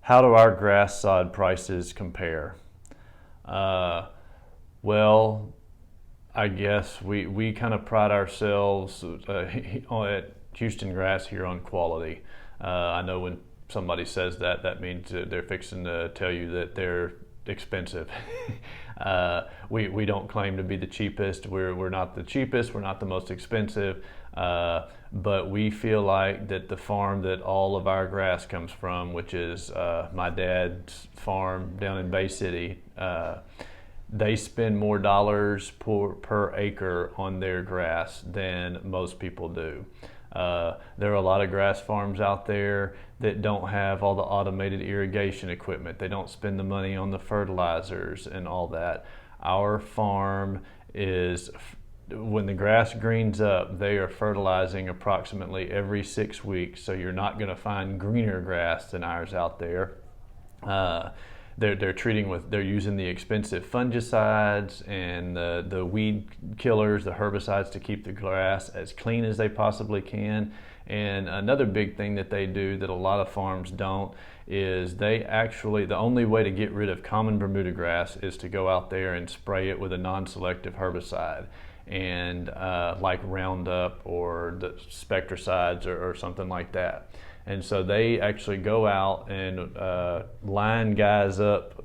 How do our grass sod prices compare? Well, I guess we kind of pride ourselves at Houston Grass here on quality. I know when somebody says that, that means that they're fixing to tell you that they're expensive. We don't claim to be the cheapest. We're not the cheapest. We're not the most expensive. But we feel like that the farm that all of our grass comes from, which is my dad's farm down in Bay City, they spend more dollars per acre on their grass than most people do. There are a lot of grass farms out there that don't have all the automated irrigation equipment. They don't spend the money on the fertilizers and all that. Our farm is, when the grass greens up, they are fertilizing approximately every 6 weeks. So you're not going to find greener grass than ours out there. They're using the expensive fungicides and the weed killers, the herbicides, to keep the grass as clean as they possibly can. And another big thing that they do that a lot of farms don't is the only way to get rid of common Bermuda grass is to go out there and spray it with a non-selective herbicide, and like Roundup or the Spectricides or something like that. And so they actually go out and line guys up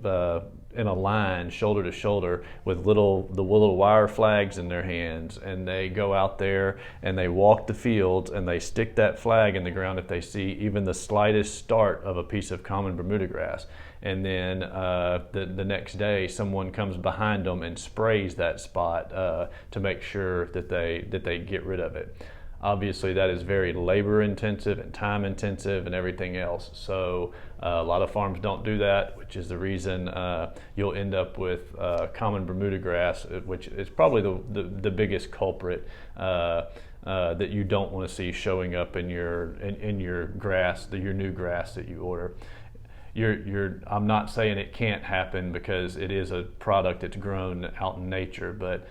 in a line, shoulder to shoulder, with the little wire flags in their hands, and they go out there and they walk the fields and they stick that flag in the ground if they see even the slightest start of a piece of common Bermuda grass. And then the next day, someone comes behind them and sprays that spot to make sure that they get rid of it. Obviously, that is very labor intensive and time intensive and everything else. So a lot of farms don't do that, which is the reason you'll end up with common Bermuda grass, which is probably the biggest culprit that you don't want to see showing up in your grass, your new grass that you order. I'm not saying it can't happen, because it is a product that's grown out in nature, but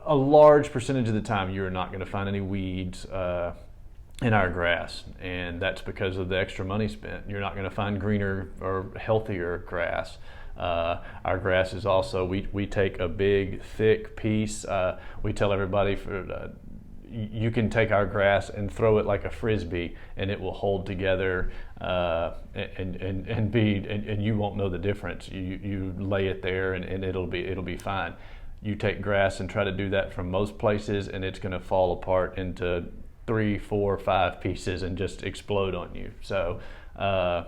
a large percentage of the time you're not going to find any weeds in our grass, and that's because of the extra money spent. You're not going to find greener or healthier grass. Our grass is also, we take a big thick piece. We tell everybody you can take our grass and throw it like a frisbee, and it will hold together, and you won't know the difference. You lay it there and it'll be fine. You take grass and try to do that from most places, and it's going to fall apart into 3, 4, 5 pieces and just explode on you. So our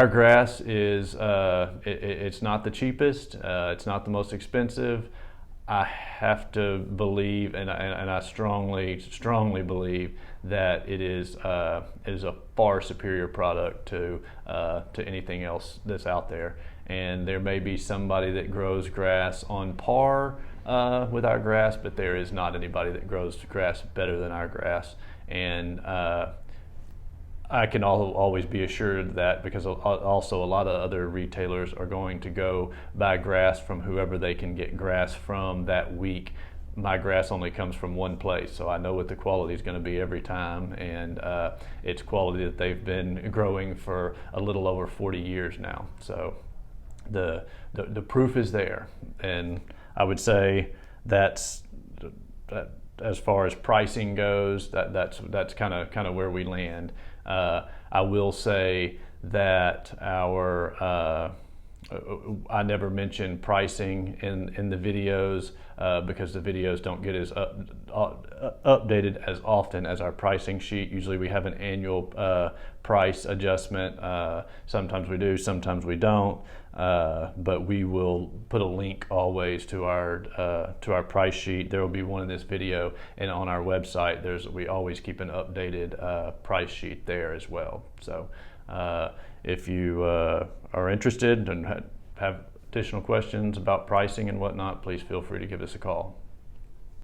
grass is it's not the cheapest, it's not the most expensive. I have to believe, and I strongly believe that it is a far superior product to anything else that's out there. And there may be somebody that grows grass on par with our grass, but there is not anybody that grows grass better than our grass. And I can always be assured of that, because also a lot of other retailers are going to go buy grass from whoever they can get grass from that week. My grass only comes from one place, so I know what the quality is going to be every time, and it's quality that they've been growing for a little over 40 years now. So the proof is there, and I would say that as far as pricing goes, that's kind of where we land. I will say that I never mention pricing in the videos because the videos don't get as updated as often as our pricing sheet. Usually we have an annual price adjustment. Sometimes we do, sometimes we don't. But we will put a link always to our price sheet. There will be one in this video, and on our website we always keep an updated price sheet there as well. So if you are interested and have additional questions about pricing and whatnot, please feel free to give us a call.